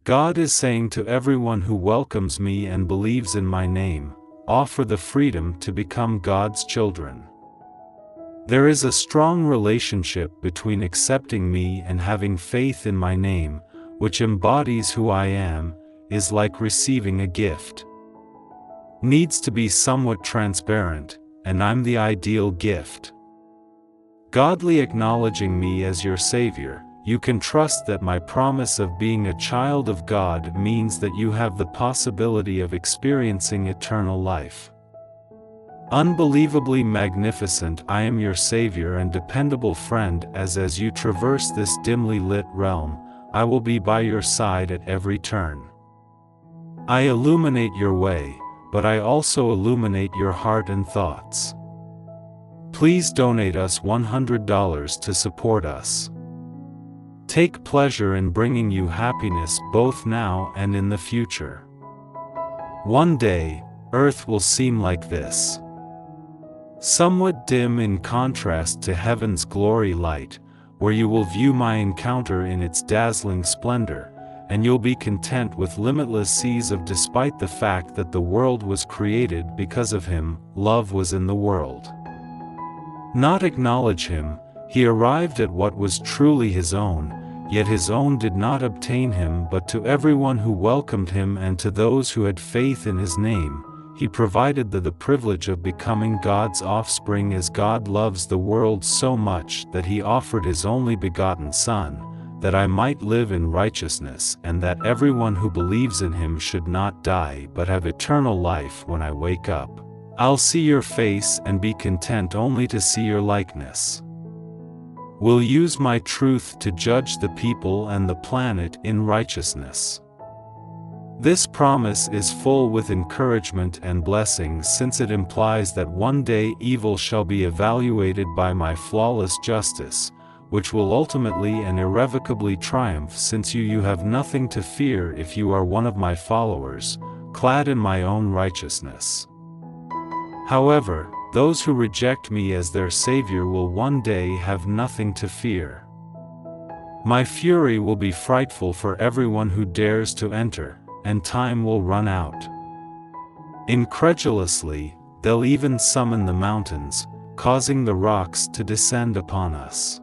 God is saying to everyone who welcomes me and believes in my name, offer the freedom to become God's children. There is a strong relationship between accepting me and having faith in my name, which embodies who I am, is like receiving a gift. Needs to be somewhat transparent, and I'm the ideal gift. Godly acknowledging me as your Savior, you can trust that my promise of being a child of God means that you have the possibility of experiencing eternal life. Unbelievably magnificent, I am your Savior and dependable friend, as you traverse this dimly lit realm, I will be by your side at every turn. I illuminate your way, but I also illuminate your heart and thoughts. Please donate us $100 to support us. Take pleasure in bringing you happiness both now and in the future. One day, Earth will seem like this. Somewhat dim in contrast to heaven's glory light, where you will view my encounter in its dazzling splendor, and you'll be content with limitless seas of despite the fact that the world was created because of him, love was in the world. Not acknowledge him, he arrived at what was truly his own, yet his own did not obtain him, but to everyone who welcomed him and to those who had faith in his name, he provided the privilege of becoming God's offspring, as God loves the world so much that he offered his only begotten Son, that I might live in righteousness and that everyone who believes in him should not die but have eternal life. When I wake up, I'll see your face and be content only to see your likeness. Will use my truth to judge the people and the planet in righteousness. This promise is full with encouragement and blessings, since it implies that one day evil shall be evaluated by my flawless justice, which will ultimately and irrevocably triumph, since you have nothing to fear if you are one of my followers, clad in my own righteousness. However, those who reject me as their Savior will one day have nothing to fear. My fury will be frightful for everyone who dares to enter, and time will run out. Incredulously, they'll even summon the mountains, causing the rocks to descend upon us.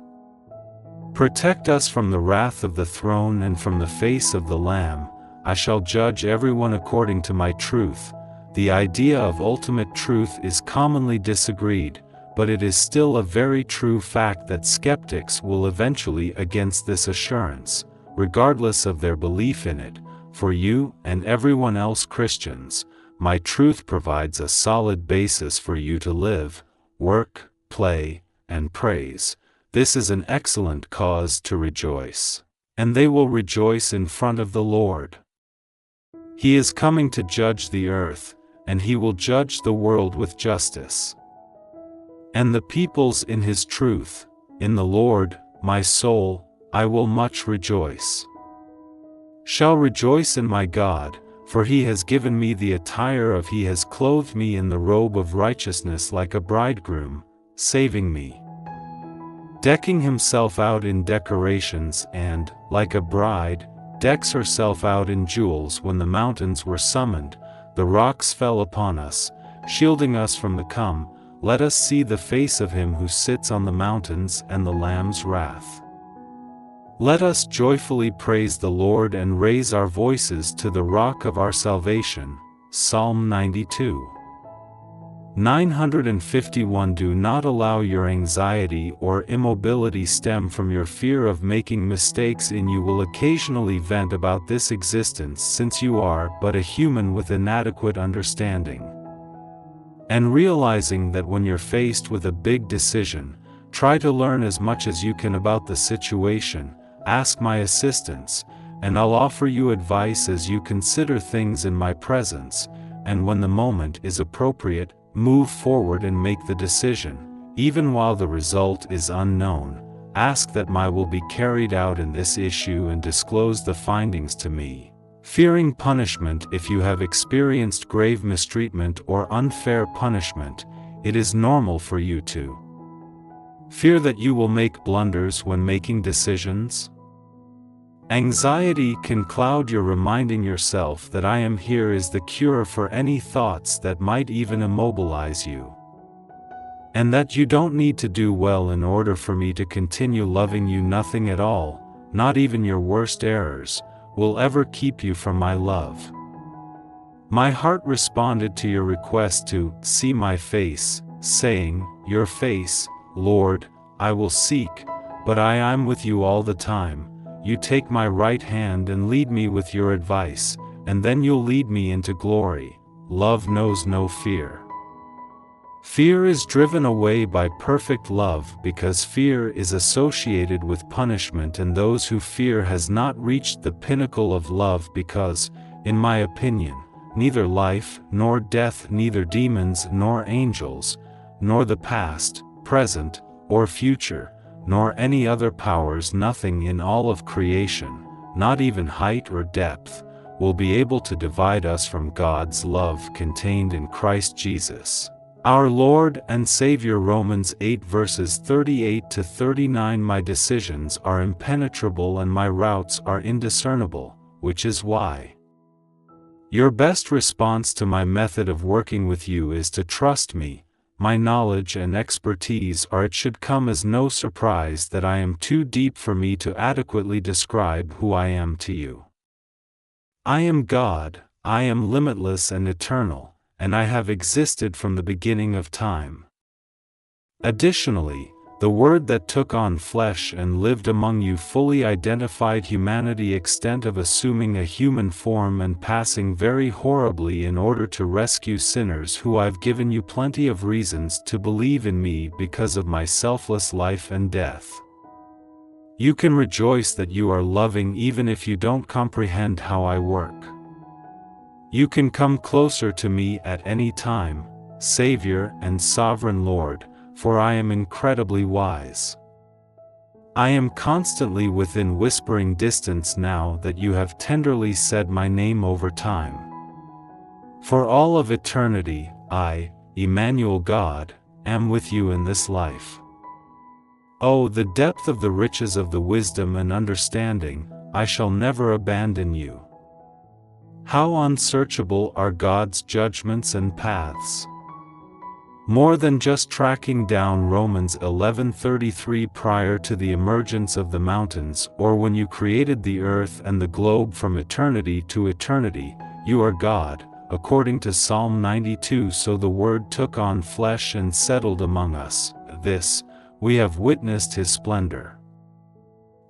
Protect us from the wrath of the throne and from the face of the Lamb. I shall judge everyone according to my truth. The idea of ultimate truth is commonly disagreed, but it is still a very true fact that skeptics will eventually against this assurance, regardless of their belief in it. For you and everyone else Christians, my truth provides a solid basis for you to live, work, play, and praise. This is an excellent cause to rejoice. And they will rejoice in front of the Lord. He is coming to judge the earth, and he will judge the world with justice. And the peoples in his truth. In the Lord, my soul, I will much rejoice. Shall rejoice in my God, for he has given me the attire of he has clothed me in the robe of righteousness like a bridegroom, saving me. Decking himself out in decorations and, like a bride, decks herself out in jewels. When the mountains were summoned, the rocks fell upon us, shielding us from the come. Let us see the face of him who sits on the mountains and the Lamb's wrath. Let us joyfully praise the Lord and raise our voices to the rock of our salvation. Psalm 92. 951. Do not allow your anxiety or immobility stem from your fear of making mistakes. You will occasionally vent about this existence, since you are but a human with inadequate understanding. And realizing that when you're faced with a big decision, try to learn as much as you can about the situation. Ask my assistance, and I'll offer you advice as you consider things in my presence, and when the moment is appropriate, move forward and make the decision. Even while the result is unknown, ask that my will be carried out in this issue and disclose the findings to me. Fearing punishment. If you have experienced grave mistreatment or unfair punishment, it is normal for you to fear that you will make blunders when making decisions. Anxiety can cloud your reminding yourself that I am here is the cure for any thoughts that might even immobilize you. And that you don't need to do well in order for me to continue loving you. Nothing at all, not even your worst errors, will ever keep you from my love. My heart responded to your request to see my face, saying, Your face, Lord, I will seek, but I am with you all the time. You take my right hand and lead me with your advice, and then you'll lead me into glory. Love knows no fear. Fear is driven away by perfect love because fear is associated with punishment, and those who fear has not reached the pinnacle of love because, in my opinion, neither life nor death, neither demons nor angels, nor the past, present, or future, nor any other powers, nothing in all of creation, not even height or depth, will be able to divide us from God's love contained in Christ Jesus, our Lord and Savior. Romans 8 verses 38 to 39. My decisions are impenetrable and my routes are indiscernible, which is why your best response to my method of working with you is to trust me. My knowledge and expertise are. It should come as no surprise that I am too deep for me to adequately describe who I am to you. I am God, I am limitless and eternal, and I have existed from the beginning of time. Additionally, the Word that took on flesh and lived among you fully identified humanity, extent of assuming a human form and passing very horribly in order to rescue sinners who I've given you plenty of reasons to believe in me because of my selfless life and death. You can rejoice that you are loving even if you don't comprehend how I work. You can come closer to me at any time, Savior and Sovereign Lord, for I am incredibly wise. I am constantly within whispering distance now that you have tenderly said my name over time. For all of eternity, I, Emmanuel God, am with you in this life. Oh, the depth of the riches of the wisdom and understanding, I shall never abandon you. How unsearchable are God's judgments and paths! More than just tracking down Romans 11:33 prior to the emergence of the mountains, or when you created the earth and the globe from eternity to eternity, you are God, according to Psalm 92. So the Word took on flesh and settled among us. This, we have witnessed His splendor.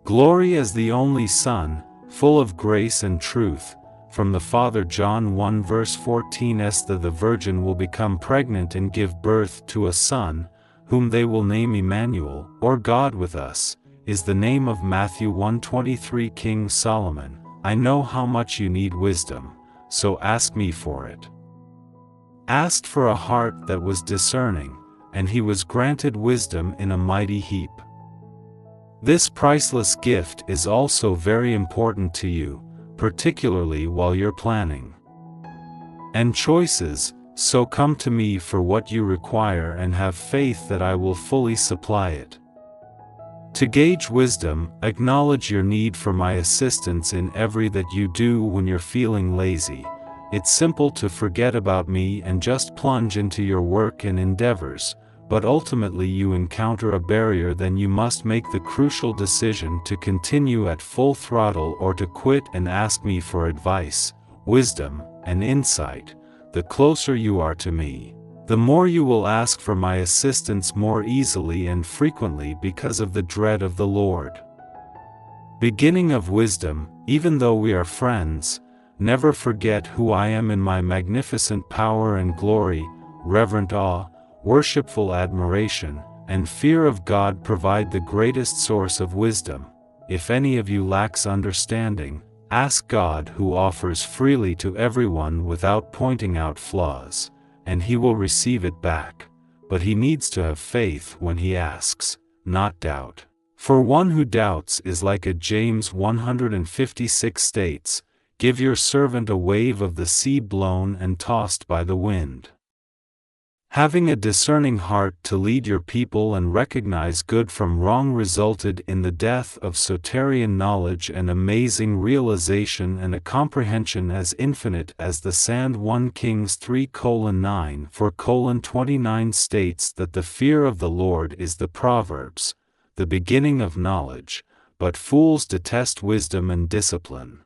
Glory as the only Son, full of grace and truth, from the Father. John 1 verse 14. The Virgin will become pregnant and give birth to a son, whom they will name Emmanuel, or God with us, is the name of Matthew 1:23. King Solomon, I know how much you need wisdom, so ask me for it. Asked for a heart that was discerning, and he was granted wisdom in a mighty heap. This priceless gift is also very important to you, particularly while you're planning and choices, so come to me for what you require and have faith that I will fully supply it. To gauge wisdom, acknowledge your need for my assistance in every that you do. When you're feeling lazy, it's simple to forget about me and just plunge into your work and endeavors, but ultimately you encounter a barrier. Then you must make the crucial decision to continue at full throttle or to quit and ask me for advice, wisdom, and insight. The closer you are to me, the more you will ask for my assistance more easily and frequently because of the dread of the Lord. Beginning of wisdom, even though we are friends, never forget who I am in my magnificent power and glory. Reverent awe, worshipful admiration, and fear of God provide the greatest source of wisdom. If any of you lacks understanding, ask God, who offers freely to everyone without pointing out flaws, and He will receive it back. But he needs to have faith when he asks, not doubt. For one who doubts is like a James 156 states, give your servant a wave of the sea blown and tossed by the wind. Having a discerning heart to lead your people and recognize good from wrong resulted in the death of soterian knowledge and amazing realization and a comprehension as infinite as the sand. 1 Kings 3:9-4:29 states that the fear of the Lord is the Proverbs, the beginning of knowledge, but fools detest wisdom and discipline.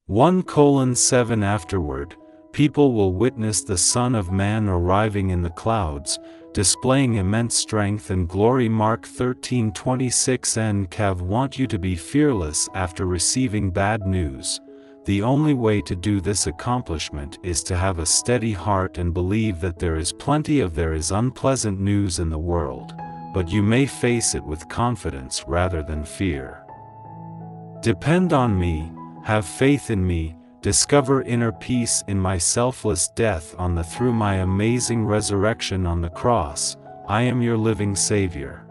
1:7 Afterward, people will witness the Son of Man arriving in the clouds, displaying immense strength and glory. Mark 13:26 NKV want you to be fearless after receiving bad news. The only way to do this accomplishment is to have a steady heart and believe that there is unpleasant news in the world, but you may face it with confidence rather than fear. Depend on me, have faith in me, discover inner peace in my selfless death through my amazing resurrection on the cross. I am your living Savior.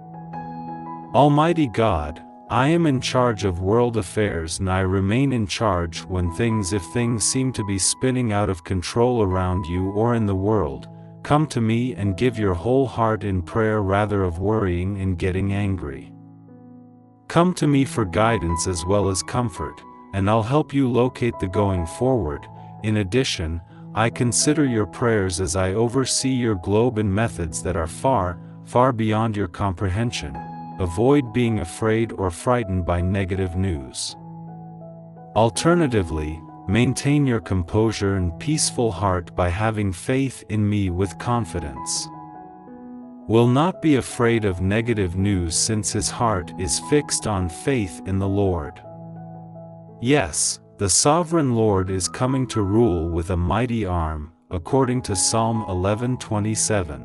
Almighty God, I am in charge of world affairs and I remain in charge if things seem to be spinning out of control around you or in the world. Come to me and give your whole heart in prayer rather of worrying and getting angry. Come to me for guidance as well as comfort, and I'll help you locate the going forward. In addition, I consider your prayers as I oversee your globe in methods that are far, far beyond your comprehension. Avoid being afraid or frightened by negative news. Alternatively, maintain your composure and peaceful heart by having faith in me with confidence. Will not be afraid of negative news since his heart is fixed on faith in the Lord. Yes, the sovereign Lord is coming to rule with a mighty arm, according to Psalm 11:27.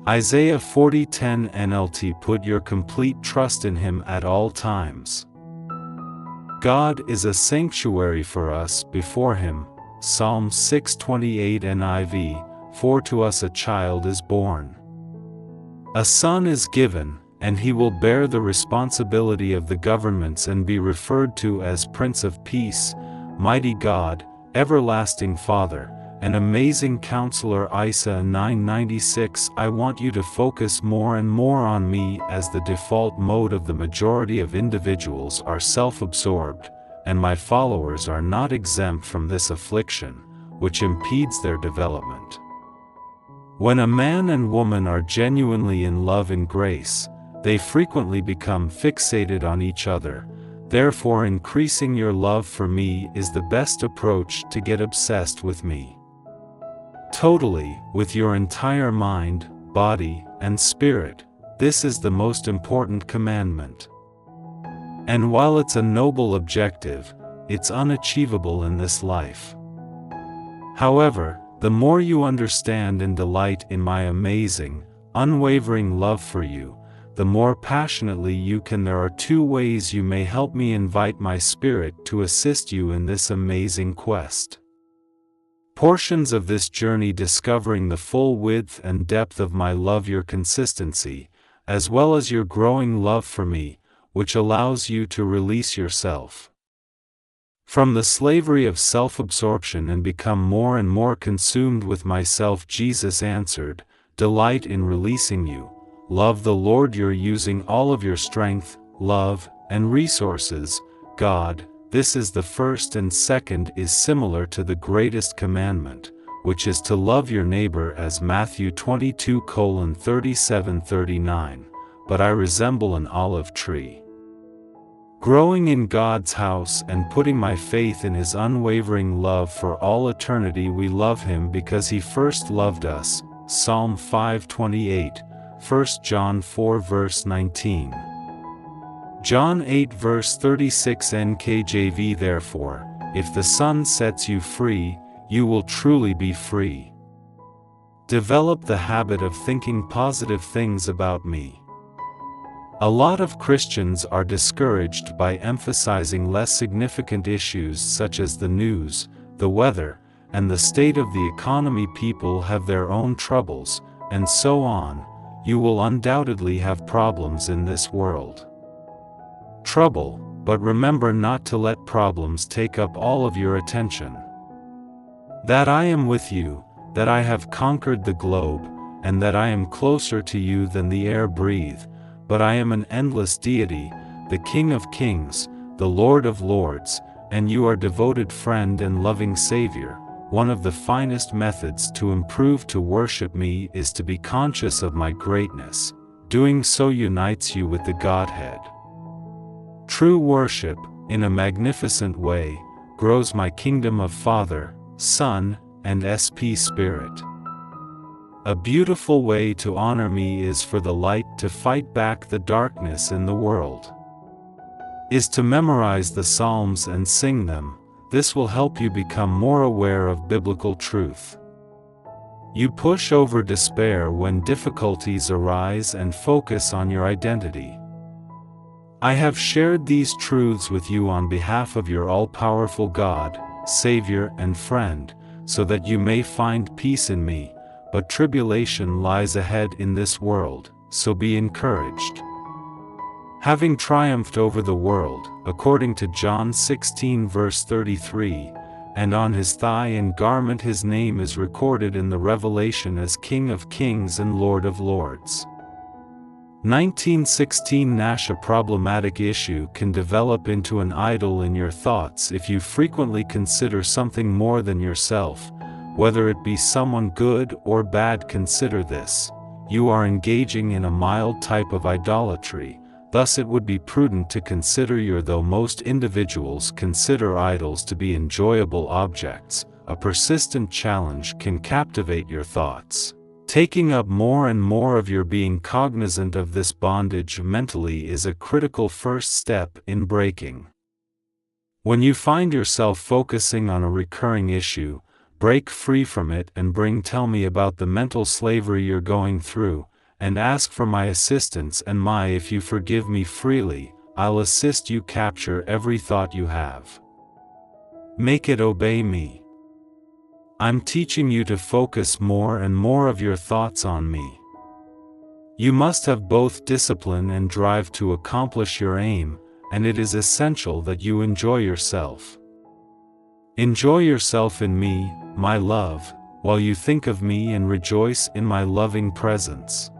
Isaiah 40:10 NLT Put your complete trust in him at all times. God is a sanctuary for us before him, Psalm 6:28 NIV, For to us a child is born. A son is given, and he will bear the responsibility of the governments and be referred to as Prince of Peace, Mighty God, Everlasting Father, and Amazing Counselor. Isaiah 9:96 I want you to focus more and more on me, as the default mode of the majority of individuals are self-absorbed, and my followers are not exempt from this affliction, which impedes their development. When a man and woman are genuinely in love and grace, they frequently become fixated on each other. Therefore, increasing your love for me is the best approach to get obsessed with me. Totally, with your entire mind, body, and spirit. This is the most important commandment. And while it's a noble objective, it's unachievable in this life. However, the more you understand and delight in my amazing, unwavering love for you, the more passionately you can. There are two ways you may help me. Invite my spirit to assist you in this amazing quest. Portions of this journey discovering the full width and depth of my love, your consistency, as well as your growing love for me, which allows you to release yourself from the slavery of self-absorption and become more and more consumed with myself. Jesus answered, Delight in releasing you. Love the Lord. You're using all of your strength, love, and resources. God, this is the first, and second is similar to the greatest commandment, which is to love your neighbor as Matthew 22:37-39. But I resemble an olive tree, growing in God's house and putting my faith in his unwavering love for all eternity. We love him because he first loved us. Psalm 5:28. 1 John 4 verse 19. John 8 verse 36 NKJV. Therefore, if the Son sets you free, you will truly be free. Develop the habit of thinking positive things about me. A lot of Christians are discouraged by emphasizing less significant issues such as the news, the weather, and the state of the economy. People have their own troubles, and so on. You will undoubtedly have problems in this world. Trouble, but remember not to let problems take up all of your attention. That I am with you, that I have conquered the globe, and that I am closer to you than the air breathe, but I am an endless deity, the King of Kings, the Lord of Lords, and you are devoted friend and loving Savior. One of the finest methods to improve to worship me is to be conscious of my greatness. Doing so unites you with the Godhead. True worship, in a magnificent way, grows my kingdom of Father, Son, and Spirit. A beautiful way to honor me is for the light to fight back the darkness in the world. Is to memorize the Psalms and sing them. This will help you become more aware of biblical truth. You push over despair when difficulties arise and focus on your identity. I have shared these truths with you on behalf of your all-powerful God, Savior and friend, so that you may find peace in me, but tribulation lies ahead in this world, so be encouraged. Having triumphed over the world, according to John 16 verse 33, and on his thigh and garment his name is recorded in the Revelation as King of Kings and Lord of Lords. 1916 Nash. A problematic issue can develop into an idol in your thoughts if you frequently consider something more than yourself, whether it be someone good or bad. Consider this: you are engaging in a mild type of idolatry. Thus it would be prudent to consider though most individuals consider idols to be enjoyable objects, a persistent challenge can captivate your thoughts. Taking up more and more of your being cognizant of this bondage mentally is a critical first step in breaking. When you find yourself focusing on a recurring issue, break free from it and tell me about the mental slavery you're going through, and ask for my assistance and if you forgive me freely, I'll assist you capture every thought you have. Make it obey me. I'm teaching you to focus more and more of your thoughts on me. You must have both discipline and drive to accomplish your aim, and it is essential that you enjoy yourself. Enjoy yourself in me, my love, while you think of me and rejoice in my loving presence.